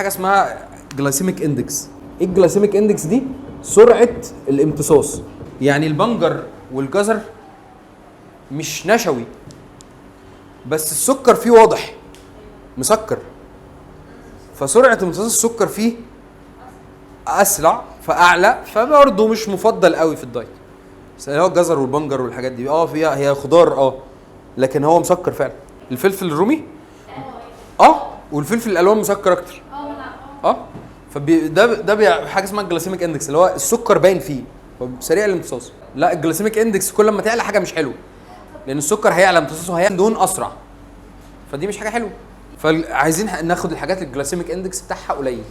حاجه اسمها جلايسيميك اندكس. ايه الجلايسيميك اندكس دي؟ سرعه الامتصاص. يعني البنجر والجزر مش نشوي بس السكر فيه واضح مسكر، فسرعه امتصاص السكر فيه اسرع فاعلى، فبرضه مش مفضل قوي في الدايت. هو الجزر والبنجر والحاجات دي فيها هي خضار لكن هو مسكر فعلا. الفلفل الرومي والفلفل الالوان مسكر اكتر. ده حاجه اسمها الجلايسيميك اندكس اللي هو السكر باين فيه سريع الامتصاص. لا الجلايسيميك اندكس كل ما تعلى حاجه مش حلوه، لان السكر هيعلى امتصاصه هيعمل دهون اسرع، فدي مش حاجه حلوه. فعايزين ناخد الحاجات الجلايسيميك اندكس بتاعها قليل.